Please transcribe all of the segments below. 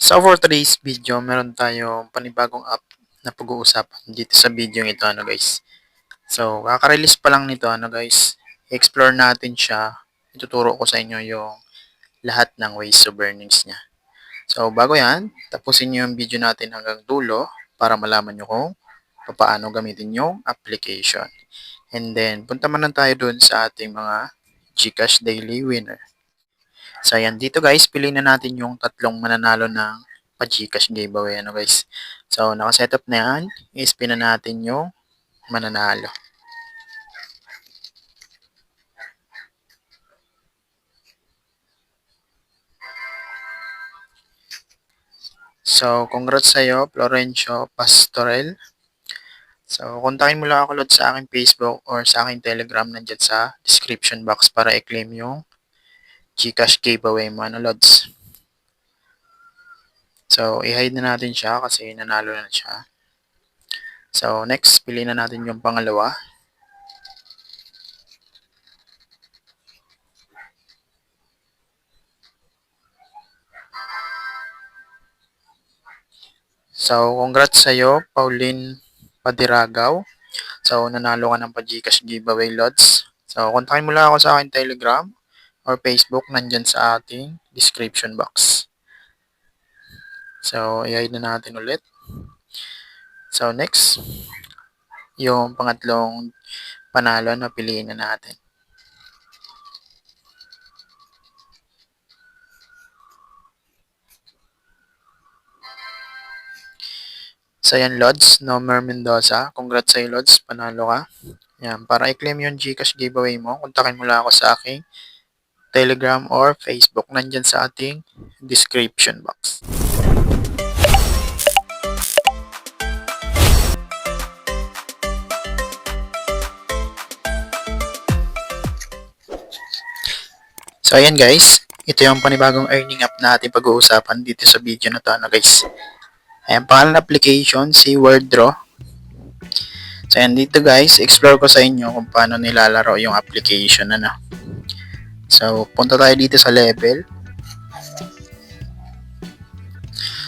So for today's video, meron tayong panibagong app na pag-uusapan dito sa video ito guys. So kaka-release pa lang nito guys. I-explore natin siya. Ituturo ko sa inyo yung lahat ng ways of earnings niya. So bago yan, tapusin niyo yung video natin hanggang dulo para malaman niyo kung paano gamitin yung application. And then punta man lang tayo dun sa ating mga GCash Daily Winner. So, ayan. Dito guys, piliin na natin yung tatlong mananalo ng pa-Gcash giveaway. Guys. So, naka-setup na yan. I-spin na natin yung mananalo. So, congrats sa'yo, Florencio Pastorel. So, kontakin mo lang ako Lod sa aking Facebook or sa aking Telegram nandyan sa description box para i-claim yung Gcash giveaway mo, Lods. So, i-hide na natin siya kasi nanalo na siya. So, next, piliin na natin yung pangalawa. So, congrats sa'yo, Pauline Padiragaw. So, nanalo ka ng pa-Gcash giveaway, Lods. So, kontakin mo lang ako sa akin Telegram or Facebook, nandyan sa ating description box. So, i-hide na natin ulit. So, next, yung pangatlong panalo na piliin na natin. So, yan, Lods, Nomer Mendoza. Congrats sa'yo, Lods. Panalo ka. Yan, para i-claim yung Gcash giveaway mo, kontakin mo lang ako sa aking Telegram or Facebook. Nandyan sa ating description box. So, ayan guys. Ito yung panibagong earning app na ating pag-uusapan dito sa video na to, guys. Ayan, pangalan application, si Worddraw. So, ayan dito guys, explore ko sa inyo kung paano nilalaro yung application, So, punta tayo dito sa level.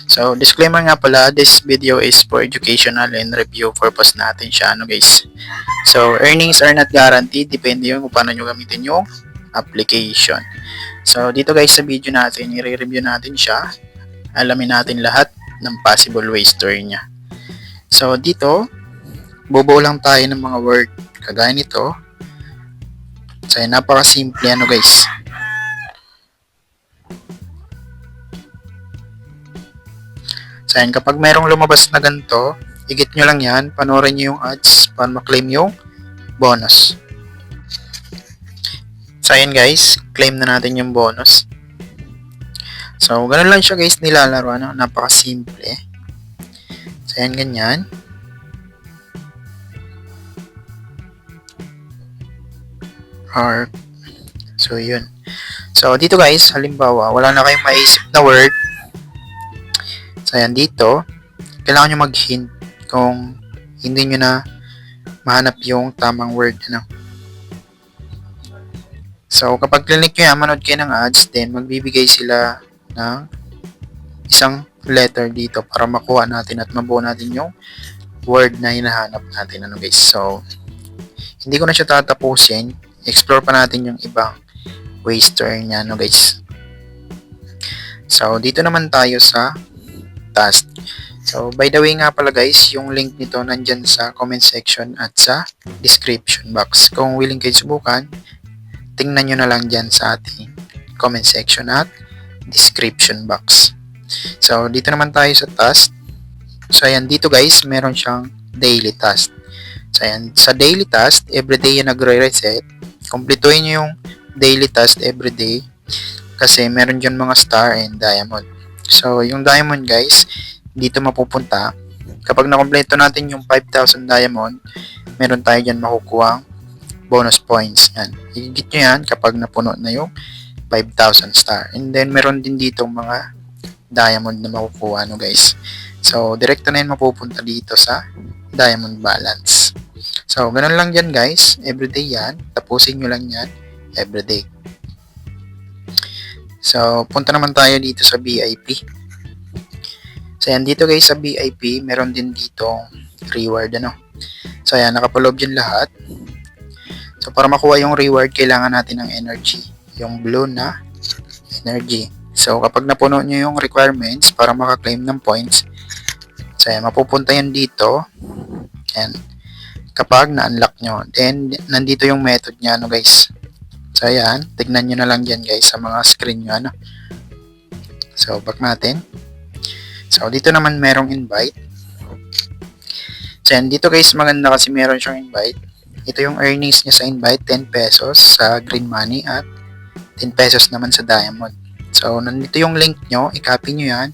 So, disclaimer nga pala, this video is for educational and review purpose natin siya, guys. So, earnings are not guaranteed, depende yung kung paano nyo gamitin yung application. So, dito guys sa video natin, i-review natin siya. Alamin natin lahat ng possible ways to earn niya. So, dito, bubuo lang tayo ng mga word kagaya nito. So, napaka-simple guys. So, ayan, kapag mayroong lumabas na ganito, higit nyo lang yan, panoorin nyo yung ads para maklaim yung bonus. So, ayan guys, claim na natin yung bonus. So, ganun lang siya guys nilalaro, napaka-simple. So, ayan, ganyan. Or, so, yun. So, dito guys, halimbawa, wala na kayong maisip na word. So, ayan, dito, kailangan nyo mag-hint kung hindi nyo na mahanap yung tamang word, So, kapag clinic nyo yan, manood kayo ng ads, then magbibigay sila ng isang letter dito para makuha natin at mabuo natin yung word na hinahanap natin, guys. So, hindi ko na siya tatapusin. Explore pa natin yung ibang ways to earn niya, guys. So, dito naman tayo sa task. So, by the way nga pala guys, yung link nito nandyan sa comment section at sa description box. Kung willing kayo subukan, tingnan nyo na lang dyan sa ating comment section at description box. So, dito naman tayo sa task. So, ayan, dito guys, meron siyang daily task. So, ayan, sa daily task, everyday yung nagre-reset. Kumpletuhin nyo yung daily task everyday kasi meron dyan mga star and diamond. So, yung diamond guys, dito mapupunta. Kapag nakompleto natin yung 5,000 diamond, meron tayo dyan makukuha bonus points. Yan. Higit nyo yan kapag napuno na yung 5,000 star. And then, meron din dito mga diamond na makukuha, guys. So, direkto na yun mapupunta dito sa diamond balance. So, ganun lang yan, guys. Everyday yan. Tapusin nyo lang yan everyday. So, punta naman tayo dito sa VIP. So, yan, dito guys sa VIP, meron din dito reward, ano. So, ayan, nakapaloob dyan lahat. So, para makuha yung reward, kailangan natin ng energy. Yung blue na energy. So, kapag napuno nyo yung requirements para makaklaim ng points, so, ayan, mapupunta yan dito. Ayan. Kapag na-unlock nyo. Then, nandito yung method niya, ano guys. So, ayan. Tignan nyo na lang dyan guys sa mga screen nyo, ano. So, back natin. So, dito naman merong invite. So, yan, dito guys, maganda kasi meron siyang invite. Ito yung earnings niya sa invite, 10 pesos sa green money at 10 pesos naman sa diamond. So, nandito yung link nyo, i-copy nyo yan,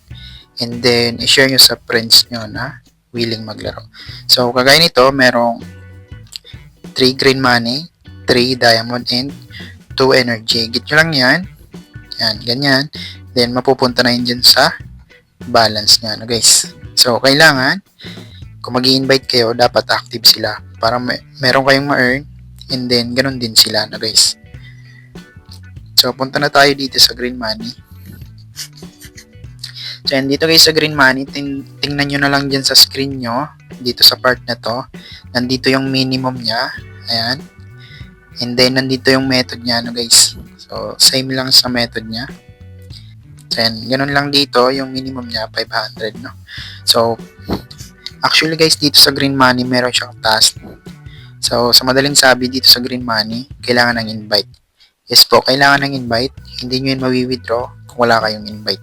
and then, i-share nyo sa friends nyo na willing maglaro. So, kagaya nito, merong 3 green money, 3 diamond, and 2 energy. Get nyo lang yan. Yan, ganyan. Then, mapupunta na yun dyan sa balance niya, no guys. So, kailangan, kung mag-i-invite kayo, dapat active sila para meron kayong ma-earn, and then, ganun din sila, no guys. So, punta na tayo dito sa green money. So, yan, dito guys sa green money, tingnan nyo na lang dyan sa screen nyo, dito sa part na to, nandito yung minimum niya, ayan, and then, nandito yung method niya, no guys. So, same lang sa method niya. So, yan, ganun lang dito, yung minimum niya, 500, no. So, actually guys, dito sa green money, meron siyang task. So, sa madaling sabi, dito sa green money, kailangan ng invite. Yes po, kailangan ng invite. Hindi nyo yun mawi-withdraw kung wala kayong invite.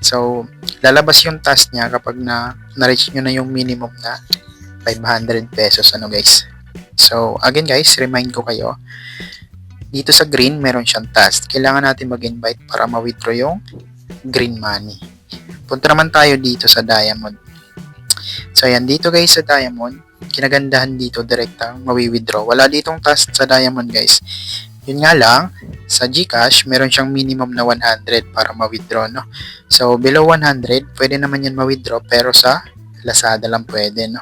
So, lalabas yung task niya kapag na-reach nyo na yung minimum na 500 pesos, ano guys. So, again guys, remind ko kayo, dito sa green, meron siyang task. Kailangan natin mag-invite para ma-withdraw yung green money. Punta naman tayo dito sa diamond. So, ayan, dito guys sa diamond, kinagandahan dito direktang mawi-withdraw. Wala ditong task sa diamond guys. Yun nga lang, sa GCash, meron siyang minimum na 100 para ma-withdraw, no? So, below 100, pwede naman yan ma-withdraw, pero sa Lazada lang pwede, no?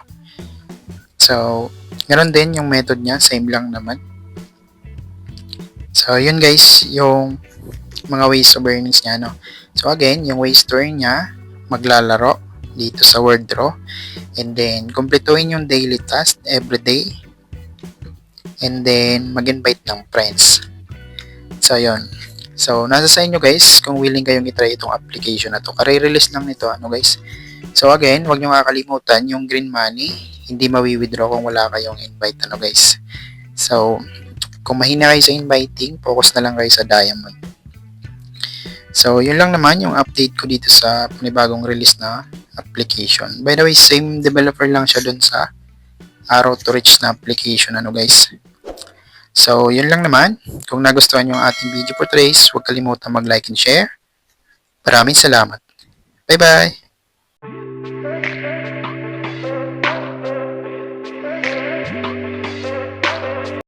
So, ganoon din yung method niya, same lang naman. So, yun guys, yung mga ways of earnings niya, no? So, again, yung ways to earn niya, maglalaro dito sa word draw, and then, kumpletuhin yung daily task every day, and then, mag-invite ng friends. So, yun. So, nasa sa inyo guys, kung willing kayong itry itong application na to. Kare-release lang nito, ano guys. So, again, huwag nyo kakalimutan yung green money, hindi mawi-withdraw kung wala kayong invite, ano guys. So, kung mahina kayo sa inviting, focus na lang kayo sa diamond. So, yun lang naman yung update ko dito sa panibagong release na application. By the way, same developer lang siya dun sa Arrow to Reach na application, ano guys. So, yun lang naman. Kung nagustuhan nyo ang ating video for today's, huwag kalimutan mag-like and share. Maraming salamat. Bye-bye!